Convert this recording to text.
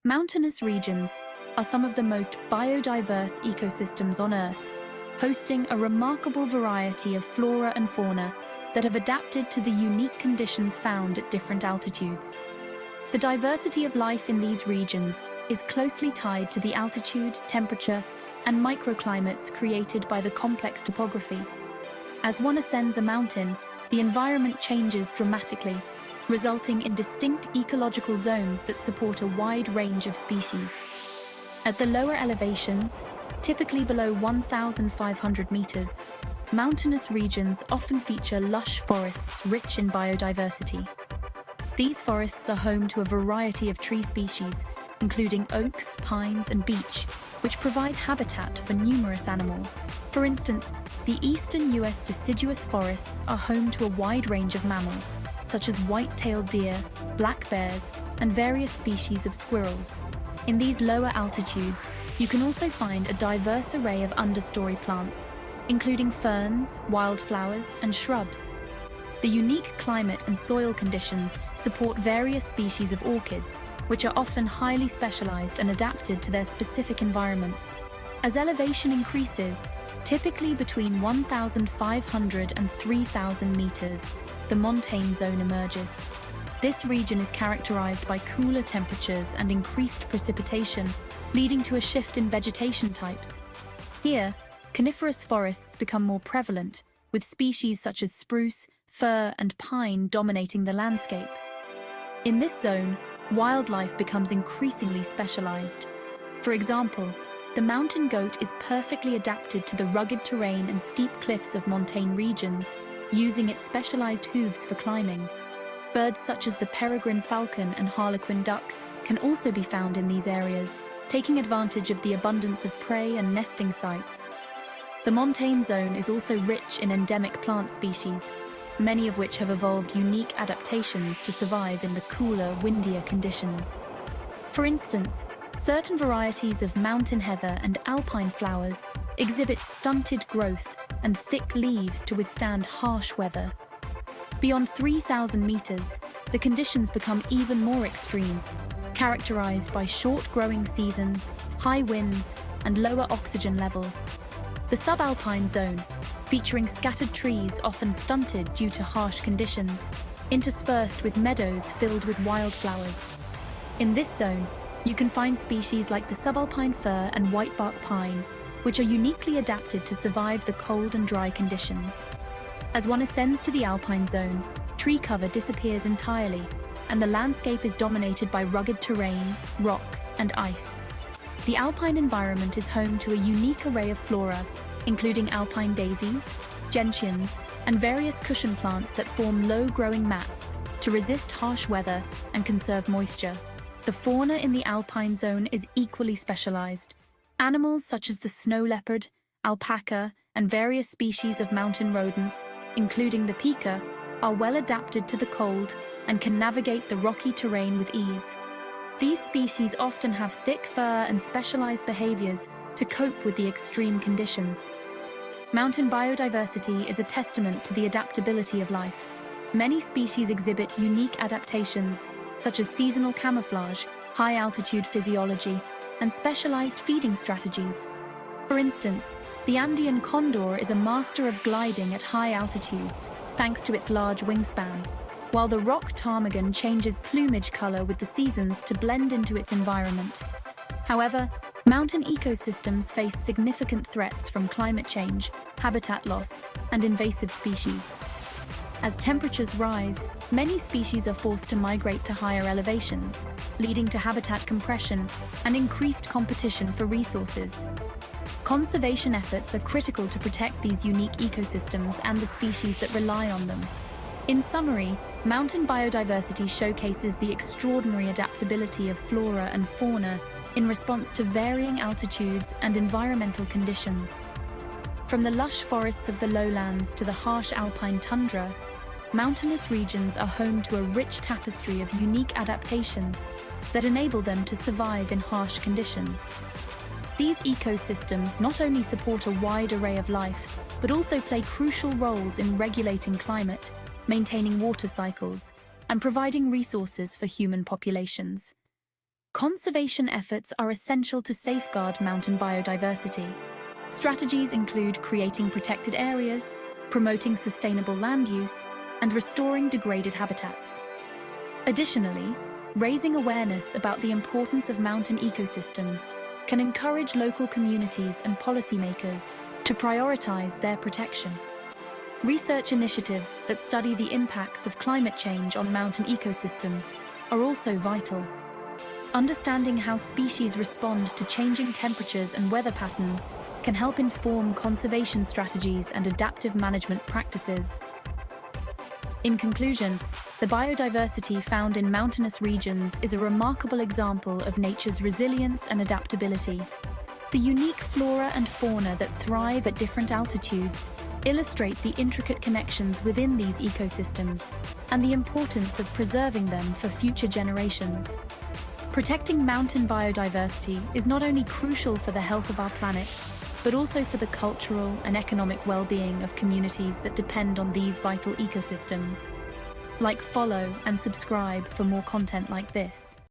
Mountainous regions are some of the most biodiverse ecosystems on Earth, hosting a remarkable variety of flora and fauna that have adapted to the unique conditions found at different altitudes. The diversity of life in these regions is closely tied to the altitude, temperature, and microclimates created by the complex topography. As one ascends a mountain, the environment changes dramatically, resulting in distinct ecological zones that support a wide range of species. At the lower elevations, typically below 1,500 meters, mountainous regions often feature lush forests rich in biodiversity. These forests are home to a variety of tree species, including oaks, pines, and beech, which provide habitat for numerous animals. For instance, the eastern US deciduous forests are home to a wide range of mammals, such as white-tailed deer, black bears, and various species of squirrels. In these lower altitudes, you can also find a diverse array of understory plants, including ferns, wildflowers, and shrubs. The unique climate and soil conditions support various species of orchids, which are often highly specialized and adapted to their specific environments. As elevation increases, typically between 1,500 and 3,000 meters, the montane zone emerges. This region is characterized by cooler temperatures and increased precipitation, leading to a shift in vegetation types. Here, coniferous forests become more prevalent, with species such as spruce, fir, and pine dominating the landscape. In this zone, wildlife becomes increasingly specialized. For example, the mountain goat is perfectly adapted to the rugged terrain and steep cliffs of montane regions, using its specialized hooves for climbing. Birds such as the peregrine falcon and harlequin duck can also be found in these areas, taking advantage of the abundance of prey and nesting sites. The montane zone is also rich in endemic plant species, many of which have evolved unique adaptations to survive in the cooler, windier conditions. For instance, certain varieties of mountain heather and alpine flowers exhibit stunted growth and thick leaves to withstand harsh weather. Beyond 3,000 meters, the conditions become even more extreme, characterized by short growing seasons, high winds, and lower oxygen levels. The subalpine zone, featuring scattered trees often stunted due to harsh conditions, interspersed with meadows filled with wildflowers. In this zone, you can find species like the subalpine fir and whitebark pine, which are uniquely adapted to survive the cold and dry conditions. As one ascends to the alpine zone, tree cover disappears entirely, and the landscape is dominated by rugged terrain, rock, and ice. The alpine environment is home to a unique array of flora, including alpine daisies, gentians, and various cushion plants that form low-growing mats to resist harsh weather and conserve moisture. The fauna in the alpine zone is equally specialized. Animals such as the snow leopard, alpaca, and various species of mountain rodents, including the pika, are well adapted to the cold and can navigate the rocky terrain with ease. These species often have thick fur and specialized behaviors to cope with the extreme conditions. Mountain biodiversity is a testament to the adaptability of life. Many species exhibit unique adaptations, such as seasonal camouflage, high-altitude physiology, and specialized feeding strategies. For instance, the Andean condor is a master of gliding at high altitudes, thanks to its large wingspan, while the rock ptarmigan changes plumage color with the seasons to blend into its environment. However, mountain ecosystems face significant threats from climate change, habitat loss, and invasive species. As temperatures rise, many species are forced to migrate to higher elevations, leading to habitat compression and increased competition for resources. Conservation efforts are critical to protect these unique ecosystems and the species that rely on them. In summary, mountain biodiversity showcases the extraordinary adaptability of flora and fauna in response to varying altitudes and environmental conditions. From the lush forests of the lowlands to the harsh alpine tundra, mountainous regions are home to a rich tapestry of unique adaptations that enable them to survive in harsh conditions. These ecosystems not only support a wide array of life, but also play crucial roles in regulating climate, maintaining water cycles, and providing resources for human populations. Conservation efforts are essential to safeguard mountain biodiversity. Strategies include creating protected areas, promoting sustainable land use, and restoring degraded habitats. Additionally, raising awareness about the importance of mountain ecosystems can encourage local communities and policymakers to prioritize their protection. Research initiatives that study the impacts of climate change on mountain ecosystems are also vital. Understanding how species respond to changing temperatures and weather patterns can help inform conservation strategies and adaptive management practices. In conclusion, the biodiversity found in mountainous regions is a remarkable example of nature's resilience and adaptability. The unique flora and fauna that thrive at different altitudes illustrate the intricate connections within these ecosystems and the importance of preserving them for future generations. Protecting mountain biodiversity is not only crucial for the health of our planet, but also for the cultural and economic well-being of communities that depend on these vital ecosystems. Like, follow, and subscribe for more content like this.